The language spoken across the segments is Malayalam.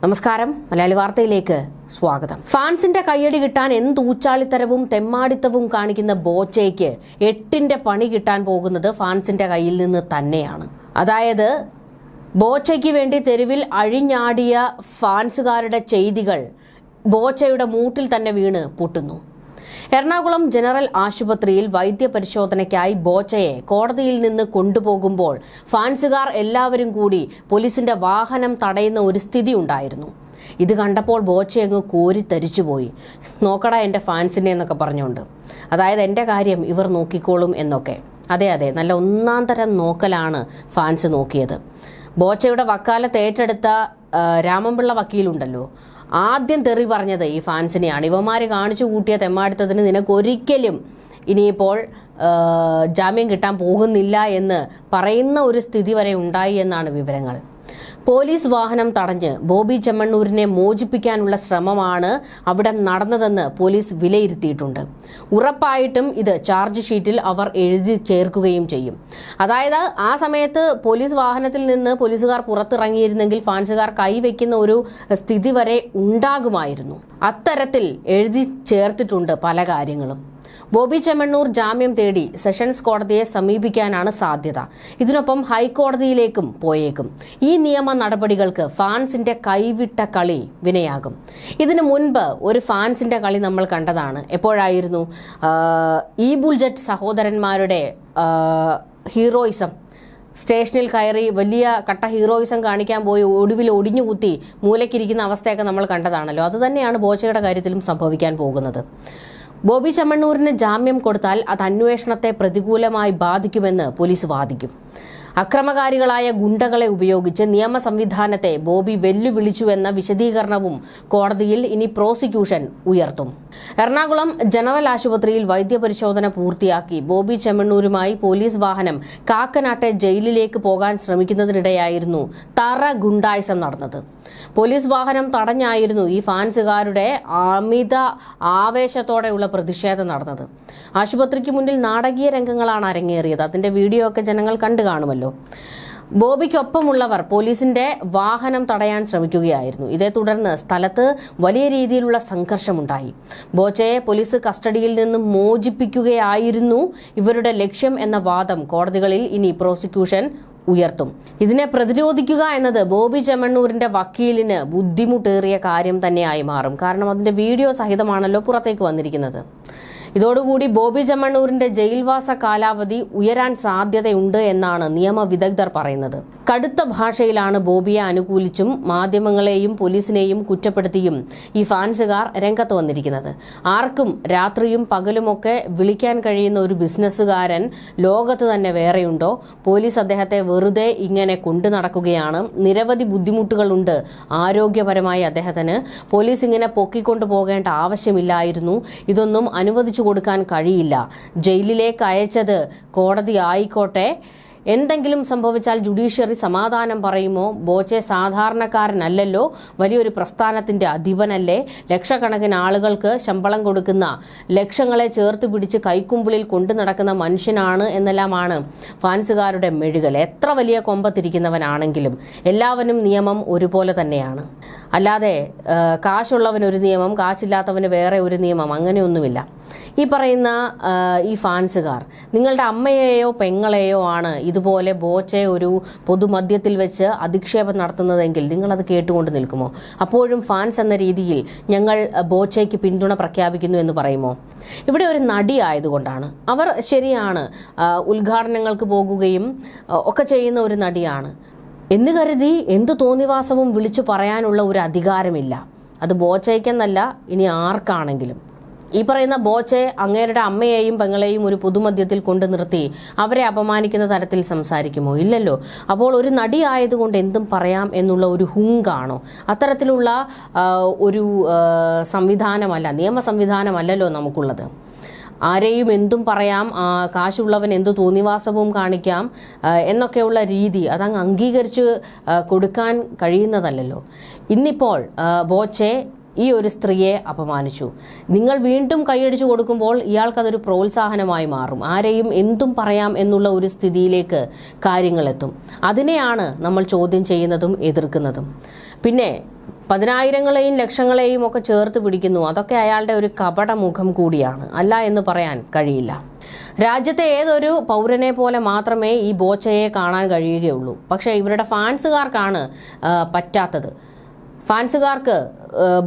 നമസ്കാരം, മലയാളി വാർത്തയിലേക്ക് സ്വാഗതം. ഫാൻസിന്റെ കയ്യടി കിട്ടാൻ ഊച്ചാളിത്തരവും തെമ്മാടിത്തവും കാണിക്കുന്ന ബോച്ചയ്ക്ക് 8ന്റെ പണി കിട്ടാൻ പോകുന്നത് ഫാൻസിന്റെ കയ്യിൽ നിന്ന് തന്നെയാണ്. അതായത് ബോച്ചയ്ക്ക് വേണ്ടി തെരുവിൽ അഴിഞ്ഞാടിയ ഫാൻസുകാരുടെ ചെയ്തികൾ ബോച്ചയുടെ മൂട്ടിൽ തന്നെ വീണ് പൊട്ടുന്നു. എറണാകുളം ജനറൽ ആശുപത്രിയിൽ വൈദ്യപരിശോധനയ്ക്കായി ബോച്ചയെ കോടതിയിൽ നിന്ന് കൊണ്ടുപോകുമ്പോൾ ഫാൻസുകാർ എല്ലാവരും കൂടി പോലീസിന്റെ വാഹനം തടയുന്ന ഒരു സ്ഥിതി ഉണ്ടായിരുന്നു. ഇത് കണ്ടപ്പോൾ ബോച്ചയങ്ങ് കോരിത്തരിച്ചുപോയി. നോക്കടാ എൻ്റെ ഫാൻസിനെ എന്നൊക്കെ പറഞ്ഞുകൊണ്ട്, അതായത് എൻ്റെ കാര്യം ഇവർ നോക്കിക്കോളും എന്നൊക്കെ. അതെ, നല്ല ഒന്നാം തരം നോക്കലാണ് ഫാൻസ് നോക്കിയത്. ബോച്ചയുടെ വക്കാലത്ത് ഏറ്റെടുത്ത രാമൻപിള്ള വക്കീലുണ്ടല്ലോ, ആദ്യം തെറി പറഞ്ഞത് ഈ ഫാൻസിനെയാണ്. ഇവന്മാർ കാണിച്ചു കൂട്ടിയ തെമ്മാടുത്തതിന് നിനക്കൊരിക്കലും ഇനിയിപ്പോൾ ജാമ്യം കിട്ടാൻ പോകുന്നില്ല എന്ന് പറയുന്ന ഒരു സ്ഥിതി വരെ ഉണ്ടായി എന്നാണ് വിവരങ്ങൾ. പോലീസ് വാഹനം തടഞ്ഞ് ബോബി ചെമ്മണ്ണൂരിനെ മോചിപ്പിക്കാനുള്ള ശ്രമമാണ് അവിടെ നടന്നതെന്ന് പോലീസ് വിലയിരുത്തിയിട്ടുണ്ട്. ഉറപ്പായിട്ടും ഇത് ചാർജ് ഷീറ്റിൽ അവർ എഴുതി ചേർക്കുകയും ചെയ്യും. അതായത് ആ സമയത്ത് പോലീസ് വാഹനത്തിൽ നിന്ന് പോലീസുകാർ പുറത്തിറങ്ങിയിരുന്നെങ്കിൽ ഫാൻസുകാർ കൈവയ്ക്കുന്ന ഒരു സ്ഥിതി വരെ ഉണ്ടാകുമായിരുന്നു. അത്തരത്തിൽ എഴുതി ചേർത്തിട്ടുണ്ട് പല കാര്യങ്ങളും. ബോബി ചെമ്മണ്ണൂർ ജാമ്യം തേടി സെഷൻസ് കോടതിയെ സമീപിക്കാനാണ് സാധ്യത. ഇതിനൊപ്പം ഹൈക്കോടതിയിലേക്കും പോയേക്കും. ഈ നിയമ നടപടികൾക്ക് ഫാൻസിന്റെ കൈവിട്ട കളി വിനയാകും. ഇതിനു മുൻപ് ഒരു ഫാൻസിന്റെ കളി നമ്മൾ കണ്ടതാണ്. എപ്പോഴായിരുന്നു? ഈ ബുൾജറ്റ് സഹോദരന്മാരുടെ ഹീറോയിസം, സ്റ്റേഷനിൽ കയറി വലിയ കട്ട ഹീറോയിസം കാണിക്കാൻ പോയി ഒടുവിൽ ഒടിഞ്ഞുകുത്തി മൂലയ്ക്കിരിക്കുന്ന അവസ്ഥയൊക്കെ നമ്മൾ കണ്ടതാണല്ലോ. അതുതന്നെയാണ് ബോച്ചയുടെ കാര്യത്തിലും സംഭവിക്കാൻ പോകുന്നത്. ബോബി ചെമ്മണ്ണൂരിന് ജാമ്യം കൊടുത്താൽ അത് അന്വേഷണത്തെ പ്രതികൂലമായി ബാധിക്കുമെന്ന് പോലീസ് വാദിക്കും. അക്രമകാരികളായ ഗുണ്ടകളെ ഉപയോഗിച്ച് നിയമ സംവിധാനത്തെ ബോബി വെല്ലുവിളിച്ചുവെന്ന വിശദീകരണവും കോടതിയിൽ ഇനി പ്രോസിക്യൂഷൻ ഉയർത്തും. എറണാകുളം ജനറൽ ആശുപത്രിയിൽ വൈദ്യപരിശോധന പൂർത്തിയാക്കി ബോബി ചെമ്മണ്ണൂരുമായി പോലീസ് വാഹനം കാക്കനാട്ടെ ജയിലിലേക്ക് പോകാൻ ശ്രമിക്കുന്നതിനിടെയായിരുന്നു തറ ഗുണ്ടായിസം നടന്നത്. പോലീസ് വാഹനം തടഞ്ഞായിരുന്നു ഈ ഫാൻസുകാരുടെ അമിത ആവേശത്തോടെയുള്ള പ്രതിഷേധം നടന്നത്. ആശുപത്രിക്ക് മുന്നിൽ നാടകീയ രംഗങ്ങളാണ് അരങ്ങേറിയത്. അതിന്റെ വീഡിയോ ഒക്കെ ജനങ്ങൾ കണ്ടു കാണുമല്ലോ. ബോബിക്കൊപ്പമുള്ളവർ പോലീസിന്റെ വാഹനം തടയാൻ ശ്രമിക്കുകയായിരുന്നു. ഇതേ തുടർന്ന് സ്ഥലത്ത് വലിയ രീതിയിലുള്ള സംഘർഷമുണ്ടായി. ബോച്ചയെ പോലീസ് കസ്റ്റഡിയിൽ നിന്ന് മോചിപ്പിക്കുകയായിരുന്നു ഇവരുടെ ലക്ഷ്യം എന്ന വാദം കോടതികളിൽ ഇനി പ്രോസിക്യൂഷൻ ഉയർത്തും. ഇതിനെ പ്രതിരോധിക്കുക എന്നത് ബോബി ചെമ്മണ്ണൂരിന്റെ വക്കീലിന് ബുദ്ധിമുട്ടേറിയ കാര്യം തന്നെയായി മാറും. കാരണം അതിന്റെ വീഡിയോ സഹിതമാണല്ലോ പുറത്തേക്ക് വന്നിരിക്കുന്നത്. ഇതോടുകൂടി ബോബി ചെമ്മണ്ണൂരിന്റെ ജയിൽവാസ കാലാവധി ഉയരാൻ സാധ്യതയുണ്ട് എന്നാണ് നിയമ വിദഗ്ധർ പറയുന്നത്. കടുത്ത ഭാഷയിലാണ് ബോബിയെ അനുകൂലിച്ചും മാധ്യമങ്ങളെയും പോലീസിനെയും കുറ്റപ്പെടുത്തിയും ഈ ഫാൻസുകാർ രംഗത്ത് വന്നിരിക്കുന്നത്. ആർക്കും രാത്രിയും പകലുമൊക്കെ വിളിക്കാൻ കഴിയുന്ന ഒരു ബിസിനസ്സുകാരൻ ലോകത്ത് തന്നെ വേറെയുണ്ടോ? പോലീസ് അദ്ദേഹത്തെ വെറുതെ ഇങ്ങനെ കൊണ്ടു നടക്കുകയാണ്. നിരവധി ബുദ്ധിമുട്ടുകളുണ്ട് ആരോഗ്യപരമായി അദ്ദേഹത്തിന്. പോലീസ് ഇങ്ങനെ പൊക്കിക്കൊണ്ടു പോകേണ്ട ആവശ്യമില്ലായിരുന്നു. ഇതൊന്നും അനുവദിച്ചു കൊടുക്കാൻ കഴിയില്ല. ജയിലിലേക്ക് അയച്ചത് കോടതി ആയിക്കോട്ടെ. എന്തെങ്കിലും സംഭവിച്ചാൽ ജുഡീഷ്യറി സമാധാനം പറയുമോ? ബോച്ചെ സാധാരണക്കാരനല്ലല്ലോ, വലിയൊരു പ്രസ്ഥാനത്തിന്റെ അധിപനല്ലേ, ലക്ഷക്കണക്കിന് ആളുകൾക്ക് ശമ്പളം കൊടുക്കുന്ന, ലക്ഷങ്ങളെ ചേർത്ത് പിടിച്ച് കൈക്കുമ്പിളിൽ കൊണ്ടു നടക്കുന്ന മനുഷ്യനാണ് എന്നെല്ലാമാണ് ഫാൻസുകാരുടെ മെഴുകൽ. എത്ര വലിയ കൊമ്പത്തിരിക്കുന്നവനാണെങ്കിലും എല്ലാവനും നിയമം ഒരുപോലെ തന്നെയാണ്. അല്ലാതെ കാശുള്ളവന് ഒരു നിയമം, കാശില്ലാത്തവന് വേറെ ഒരു നിയമം, അങ്ങനെയൊന്നുമില്ല. ഈ പറയുന്ന ഈ ഫാൻസുകാർ നിങ്ങളുടെ അമ്മയെയോ പെങ്ങളെയോ ആണ് ഇതുപോലെ ബോച്ചെ ഒരു പൊതുമധ്യത്തിൽ വെച്ച് അധിക്ഷേപം നടത്തുന്നതെങ്കിൽ നിങ്ങളത് കേട്ടുകൊണ്ട് നിൽക്കുമോ? അപ്പോഴും ഫാൻസ് എന്ന രീതിയിൽ ഞങ്ങൾ ബോച്ചയ്ക്ക് പിന്തുണ പ്രഖ്യാപിക്കുന്നു എന്ന് പറയുമോ? ഇവിടെ ഒരു നടി ആയതുകൊണ്ടാണ്. അവർ ശരിയാണ്, ഉദ്ഘാടനങ്ങൾക്ക് പോകുകയും ഒക്കെ ചെയ്യുന്ന ഒരു നടിയാണ് എന്ന് കരുതി എന്തു തോന്നിവാസവും വിളിച്ചു പറയാനുള്ള ഒരു അധികാരമില്ല. അത് ബോച്ചയ്ക്കെന്നല്ല, ഇനി ആർക്കാണെങ്കിലും. ഈ പറയുന്ന ബോച്ചെ അങ്ങേരുടെ അമ്മയെയും പെങ്ങളെയും ഒരു പൊതുമധ്യത്തിൽ കൊണ്ടു നിർത്തി അവരെ അപമാനിക്കുന്ന തരത്തിൽ സംസാരിക്കുമോ? ഇല്ലല്ലോ. അപ്പോൾ ഒരു നടി ആയതുകൊണ്ട് എന്തും പറയാം എന്നുള്ള ഒരു ഹുങ്കാണോ? അത്തരത്തിലുള്ള ഒരു സംവിധാനമല്ല, നിയമ സംവിധാനമല്ലല്ലോ നമുക്കുള്ളത്. ആരെയും എന്തും പറയാം, കാശുള്ളവൻ എന്തു തോന്നിവാസവും കാണിക്കാം എന്നൊക്കെയുള്ള രീതി അതങ്ങ് അംഗീകരിച്ച് കൊടുക്കാൻ കഴിയുന്നതല്ലല്ലോ. ഇന്നിപ്പോൾ ബോച്ചെ ഈ ഒരു സ്ത്രീയെ അപമാനിച്ചു. നിങ്ങൾ വീണ്ടും കൈയടിച്ചു കൊടുക്കുമ്പോൾ ഇയാൾക്കതൊരു പ്രോത്സാഹനമായി മാറും. ആരെയും എന്തും പറയാം എന്നുള്ള ഒരു സ്ഥിതിയിലേക്ക് കാര്യങ്ങളെത്തും. അതിനെയാണ് നമ്മൾ ചോദ്യം ചെയ്യുന്നതും എതിർക്കുന്നതും. പിന്നെ പതിനായിരങ്ങളെയും ലക്ഷങ്ങളെയും ഒക്കെ ചേർത്ത് പിടിക്കുന്നു. അതൊക്കെ അയാളുടെ ഒരു കപട മുഖം കൂടിയാണ്, അല്ല എന്ന് പറയാൻ കഴിയില്ല. രാജ്യത്തെ ഏതൊരു പൗരനെ പോലെ മാത്രമേ ഈ ബോച്ചയെ കാണാൻ കഴിയുകയുള്ളൂ. പക്ഷേ ഇവരുടെ ഫാൻസുകാർക്കാണ് പറ്റാത്തത്. ഫാൻസുകാർക്ക്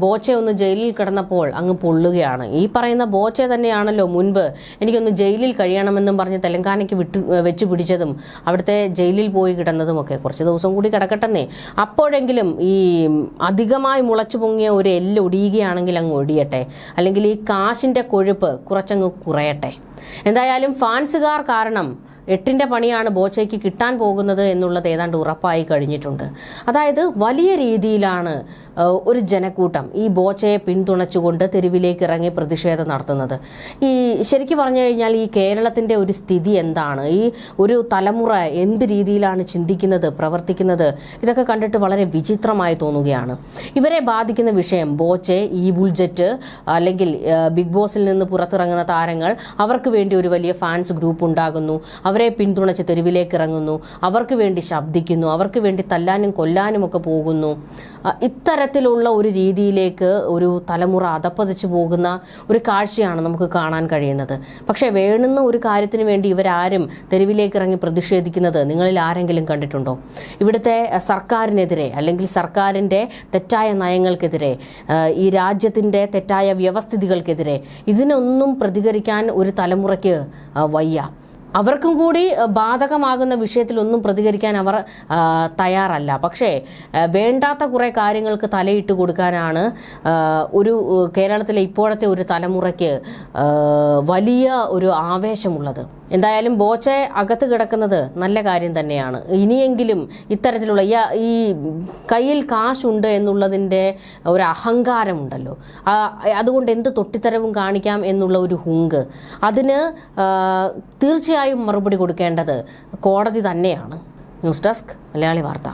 ബോച്ച ഒന്ന് ജയിലിൽ കിടന്നപ്പോൾ അങ്ങ് പൊള്ളുകയാണ്. ഈ പറയുന്ന ബോച്ച തന്നെയാണല്ലോ മുൻപ് എനിക്കൊന്ന് ജയിലിൽ കഴിയണമെന്നും പറഞ്ഞ് തെലങ്കാനയ്ക്ക് വെച്ച് പിടിച്ചതും അവിടുത്തെ ജയിലിൽ പോയി കിടന്നതുമൊക്കെ. കുറച്ച് ദിവസം കൂടി കിടക്കട്ടെന്നേ, അപ്പോഴെങ്കിലും ഈ അധികമായി മുളച്ചു പൊങ്ങിയ ഒരു എല്ല് ഒടിയുകയാണെങ്കിൽ അങ്ങ് ഒടിയട്ടെ, അല്ലെങ്കിൽ ഈ കാശിൻ്റെ കൊഴുപ്പ് കുറച്ചങ്ങ് കുറയട്ടെ. എന്തായാലും ഫാൻസുകാർ കാരണം എട്ടിൻ്റെ പണിയാണ് ബോച്ചയ്ക്ക് കിട്ടാൻ പോകുന്നത് എന്നുള്ളത് ഏതാണ്ട് ഉറപ്പായി കഴിഞ്ഞിട്ടുണ്ട്. അതായത് വലിയ രീതിയിലാണ് ഒരു ജനക്കൂട്ടം ഈ ബോച്ചയെ പിന്തുണച്ചുകൊണ്ട് തെരുവിലേക്ക് ഇറങ്ങി പ്രതിഷേധം നടത്തുന്നത്. ഈ ശരിക്കും പറഞ്ഞു കഴിഞ്ഞാൽ ഈ കേരളത്തിൻ്റെ ഒരു സ്ഥിതി എന്താണ്, ഈ ഒരു തലമുറ എന്ത് രീതിയിലാണ് ചിന്തിക്കുന്നത്, പ്രവർത്തിക്കുന്നത്, ഇതൊക്കെ കണ്ടിട്ട് വളരെ വിചിത്രമായി തോന്നുകയാണ്. ഇവരെ ബാധിക്കുന്ന വിഷയം ബോച്ചെ, ഈ ബുൾജെറ്റ്, അല്ലെങ്കിൽ ബിഗ് ബോസിൽ നിന്ന് പുറത്തിറങ്ങുന്ന താരങ്ങൾ, അവർക്ക് വേണ്ടി ഒരു വലിയ ഫാൻസ് ഗ്രൂപ്പ് ഉണ്ടാകുന്നു, അവരെ പിന്തുണച്ച് തെരുവിലേക്ക് ഇറങ്ങുന്നു, അവർക്ക് വേണ്ടി ശബ്ദിക്കുന്നു, അവർക്ക് വേണ്ടി തല്ലാനും കൊല്ലാനും ഒക്കെ പോകുന്നു. ഇത്തരത്തിലുള്ള ഒരു രീതിയിലേക്ക് ഒരു തലമുറ അധപ്പതിച്ചു പോകുന്ന ഒരു കാഴ്ചയാണ് നമുക്ക് കാണാൻ കഴിയുന്നത്. പക്ഷേ വേണ്ടുന്ന ഒരു കാര്യത്തിന് വേണ്ടി ഇവരാരും തെരുവിലേക്ക് ഇറങ്ങി പ്രതിഷേധിക്കുന്നത് നിങ്ങളിൽ ആരെങ്കിലും കണ്ടിട്ടുണ്ടോ? ഇവിടുത്തെ സർക്കാരിനെതിരെ, അല്ലെങ്കിൽ സർക്കാരിൻ്റെ തെറ്റായ നയങ്ങൾക്കെതിരെ, ഈ രാജ്യത്തിൻ്റെ തെറ്റായ വ്യവസ്ഥിതികൾക്കെതിരെ ഇതിനൊന്നും പ്രതികരിക്കാൻ ഒരു തലമുറയ്ക്ക് വയ്യ. അവർക്കും കൂടി ബാധകമാകുന്ന വിഷയത്തിലൊന്നും പ്രതികരിക്കാൻ അവർ തയ്യാറല്ല. പക്ഷേ വേണ്ടാത്ത കുറേ കാര്യങ്ങൾക്ക് തലയിട്ട് കൊടുക്കാനാണ് ഒരു കേരളത്തിലെ ഇപ്പോഴത്തെ ഒരു തലമുറയ്ക്ക് വലിയ ഒരു ആവേശമുള്ളത്. എന്തായാലും ബോച്ച അകത്ത് കിടക്കുന്നത് നല്ല കാര്യം തന്നെയാണ്. ഇനിയെങ്കിലും ഇത്തരത്തിലുള്ള ഈ കയ്യിൽ കാശുണ്ട് എന്നുള്ളതിൻ്റെ ഒരു അഹങ്കാരമുണ്ടല്ലോ, അതുകൊണ്ട് എന്ത് തൊട്ടിത്തരവും കാണിക്കാം എന്നുള്ള ഒരു ഹുങ്ക്, അതിന് തീർച്ചയായും മറുപടി കൊടുക്കേണ്ടത് കോടതി തന്നെയാണ്. ന്യൂസ് ഡെസ്ക് മലയാളി വാർത്ത.